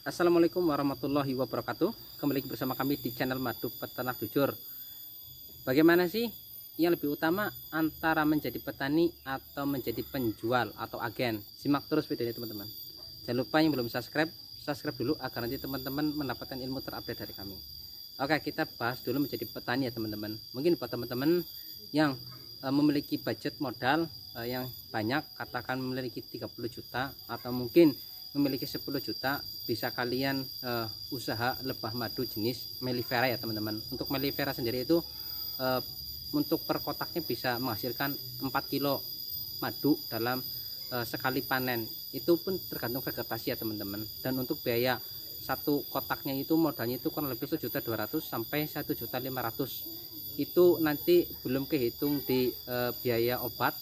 Assalamualaikum warahmatullahi wabarakatuh. Kembali bersama kami di channel Madu Peternak Jujur. Bagaimana sih yang lebih utama antara menjadi petani atau menjadi penjual atau agen? Simak terus videonya teman-teman. Jangan lupa yang belum subscribe dulu agar nanti teman-teman mendapatkan ilmu terupdate dari kami. Oke, kita bahas dulu menjadi petani ya teman-teman. Mungkin buat teman-teman yang memiliki budget modal yang banyak, katakan memiliki 30 juta atau mungkin memiliki 10 juta, bisa kalian usaha lebah madu jenis mellifera ya teman-teman. Untuk mellifera sendiri itu untuk per kotaknya bisa menghasilkan 4 kilo madu dalam sekali panen. Itu pun tergantung vegetasi ya teman-teman. Dan untuk biaya satu kotaknya itu modalnya itu kurang lebih 1.200.000 sampai 1.500.000. Itu nanti belum kehitung di biaya obat,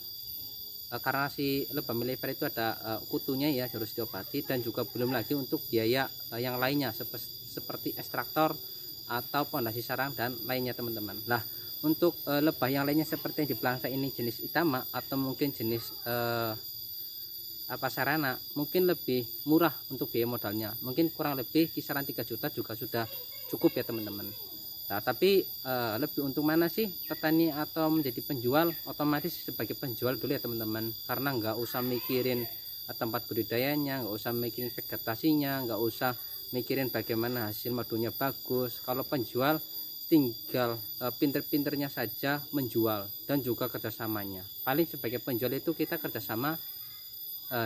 karena si lebah mellifera itu ada kutunya ya, harus diobati, dan juga belum lagi untuk biaya yang lainnya seperti ekstraktor atau pondasi sarang dan lainnya teman-teman. Nah, untuk lebah yang lainnya seperti yang di belakang ini jenis Itama atau mungkin jenis sarana, mungkin lebih murah untuk biaya modalnya, mungkin kurang lebih kisaran 3 juta juga sudah cukup ya teman-teman. Nah, tapi lebih untung mana sih, petani atau menjadi penjual? Otomatis sebagai penjual dulu ya teman-teman, karena nggak usah mikirin tempat budidayanya, nggak usah mikirin vegetasinya, nggak usah mikirin bagaimana hasil madunya bagus. Kalau penjual tinggal pinter-pinternya saja menjual dan juga kerjasamanya. Paling sebagai penjual itu kita kerjasama,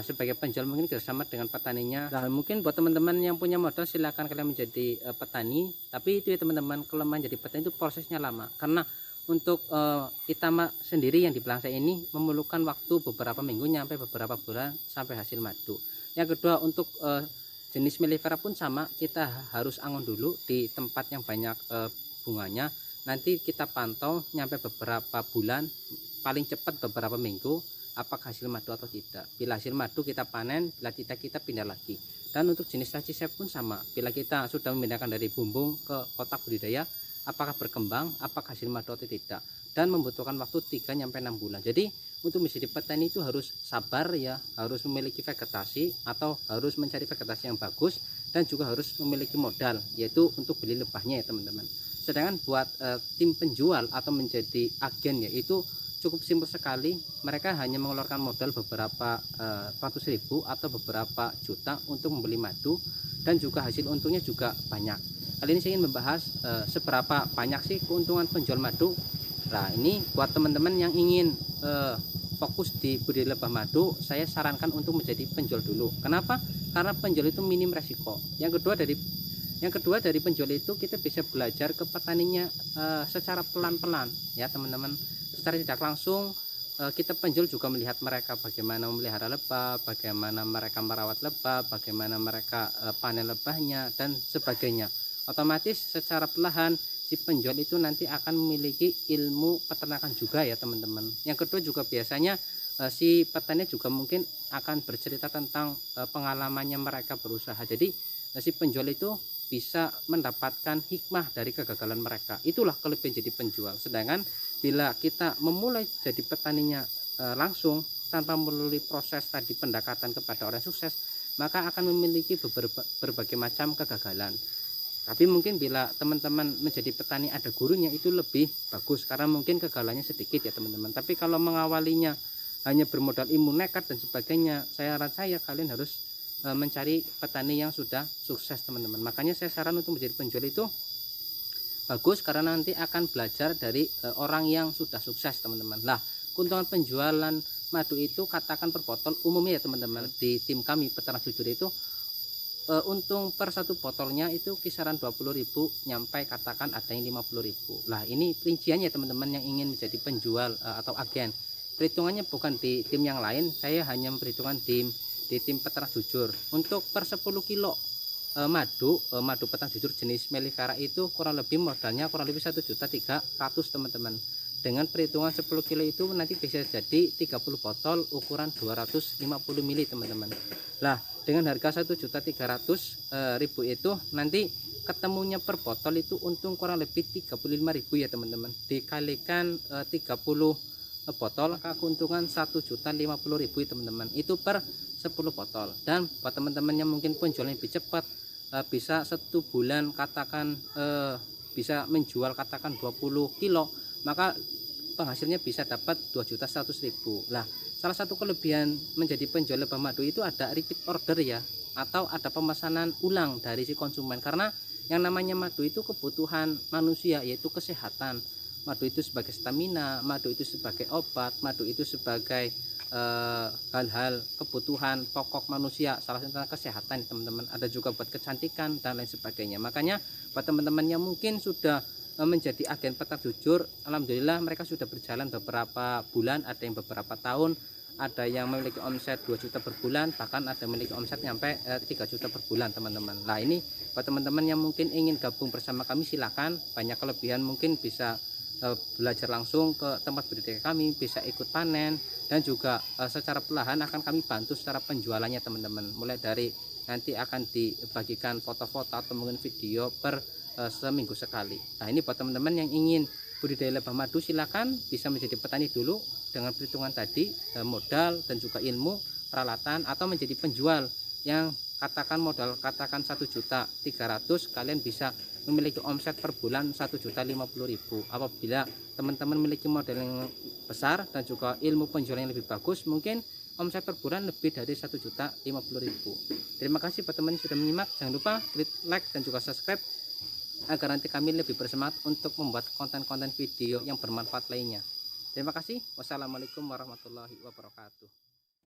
sebagai penjual mungkin bersama dengan petaninya. Nah, mungkin buat teman-teman yang punya modal silahkan kalian menjadi petani, tapi itu ya teman-teman, kelemahan jadi petani itu prosesnya lama, karena untuk Itama sendiri yang di belakang saya ini memerlukan waktu beberapa minggu sampai beberapa bulan sampai hasil madu. Yang kedua, untuk jenis mellifera pun sama, kita harus angon dulu di tempat yang banyak bunganya. Nanti kita pantau nyampe beberapa bulan, paling cepat beberapa minggu, apakah hasil madu atau tidak. Bila hasil madu kita panen, bila tidak kita pindah lagi. Dan untuk jenis laci sep pun sama, bila kita sudah memindahkan dari bumbung ke kotak budidaya, apakah berkembang, apakah hasil madu atau tidak, dan membutuhkan waktu 3-6 bulan. Jadi untuk menjadi petani itu harus sabar ya, harus memiliki vegetasi atau harus mencari vegetasi yang bagus, dan juga harus memiliki modal, yaitu untuk beli lebahnya ya teman-teman. Sedangkan buat tim penjual atau menjadi agen ya, itu cukup simpel sekali. Mereka hanya mengeluarkan modal beberapa ratus ribu atau beberapa juta untuk membeli madu, dan juga hasil untungnya juga banyak. Kali ini saya ingin membahas seberapa banyak sih keuntungan penjual madu. Nah, ini buat teman-teman yang ingin fokus di budidaya lebah madu, saya sarankan untuk menjadi penjual dulu. Kenapa? Karena penjual itu minim resiko. Yang kedua dari penjual itu kita bisa belajar ke petaninya secara pelan-pelan ya teman-teman. Secara tidak langsung kita penjual juga melihat mereka bagaimana memelihara lebah, bagaimana mereka merawat lebah, bagaimana mereka panen lebahnya dan sebagainya. Otomatis secara perlahan si penjual itu nanti akan memiliki ilmu peternakan juga ya teman-teman. Yang kedua juga biasanya si petani juga mungkin akan bercerita tentang pengalamannya mereka berusaha. Jadi si penjual itu bisa mendapatkan hikmah dari kegagalan mereka. Itulah kelebihan jadi penjual. Sedangkan bila kita memulai jadi petaninya langsung tanpa melalui proses tadi pendekatan kepada orang sukses, maka akan memiliki berbagai macam kegagalan. Tapi mungkin bila teman-teman menjadi petani ada gurunya, itu lebih bagus karena mungkin kegagalannya sedikit ya teman-teman. Tapi kalau mengawalinya hanya bermodal ilmu nekat dan sebagainya, saya kalian harus mencari petani yang sudah sukses teman-teman. Makanya saya saran untuk menjadi penjual itu bagus, karena nanti akan belajar dari orang yang sudah sukses teman-teman. Lah, keuntungan penjualan madu itu katakan per botol umumnya ya teman-teman, di tim kami Peternak Jujur itu untung per satu botolnya itu kisaran 20.000 nyampe katakan ada yang 50.000. Lah, ini rinciannya teman-teman yang ingin menjadi penjual atau agen. Perhitungannya bukan di tim yang lain, saya hanya memperhitungkan di tim Peternak Jujur. Untuk per 10 kilo madu Peternak Jujur jenis mellifera itu kurang lebih modalnya kurang lebih 1.300.000 teman-teman. Dengan perhitungan 10 kilo itu nanti bisa jadi 30 botol ukuran 250 ml teman-teman. Lah, dengan harga 1.300.000 itu nanti ketemunya per botol itu untung kurang lebih 35.000 ya teman-teman. Dikalikan 30 botol, maka keuntungan 1.050.000 teman-teman. Itu per 10 botol. Dan buat teman-teman yang mungkin penjualnya lebih cepat, bisa 1 bulan katakan bisa menjual katakan 20 kilo, maka penghasilnya bisa dapat 2.100.000. Lah, salah satu kelebihan menjadi penjual lebah madu itu ada repeat order ya, atau ada pemesanan ulang dari si konsumen, karena yang namanya madu itu kebutuhan manusia, yaitu kesehatan. Madu itu sebagai stamina, madu itu sebagai obat, madu itu sebagai hal-hal kebutuhan pokok manusia, salah satu kesehatan teman-teman, ada juga buat kecantikan dan lain sebagainya. Makanya buat teman-teman yang mungkin sudah menjadi agen peternak jujur, alhamdulillah mereka sudah berjalan beberapa bulan, ada yang beberapa tahun, ada yang memiliki omset 2 juta per bulan, bahkan ada yang memiliki omset nyampe 3 juta per bulan teman-teman. Nah, ini buat teman-teman yang mungkin ingin gabung bersama kami, silakan. Banyak kelebihan, mungkin bisa belajar langsung ke tempat budidaya kami, bisa ikut panen, dan juga secara perlahan akan kami bantu secara penjualannya teman-teman. Mulai dari nanti akan dibagikan foto-foto atau mungkin video per seminggu sekali. Nah, ini buat teman-teman yang ingin budidaya lebah madu, silakan bisa menjadi petani dulu dengan perhitungan tadi, modal dan juga ilmu, peralatan, atau menjadi penjual yang katakan modal katakan 1.300.000, kalian bisa memiliki omset per bulan 1.050.000. Apabila teman-teman memiliki modal yang besar dan juga ilmu penjualan yang lebih bagus, mungkin omset per bulan lebih dari 1.050.000. Terima kasih buat teman yang sudah menyimak. Jangan lupa klik like dan juga subscribe agar nanti kami lebih bersemangat untuk membuat konten-konten video yang bermanfaat lainnya. Terima kasih. Wassalamualaikum warahmatullahi wabarakatuh.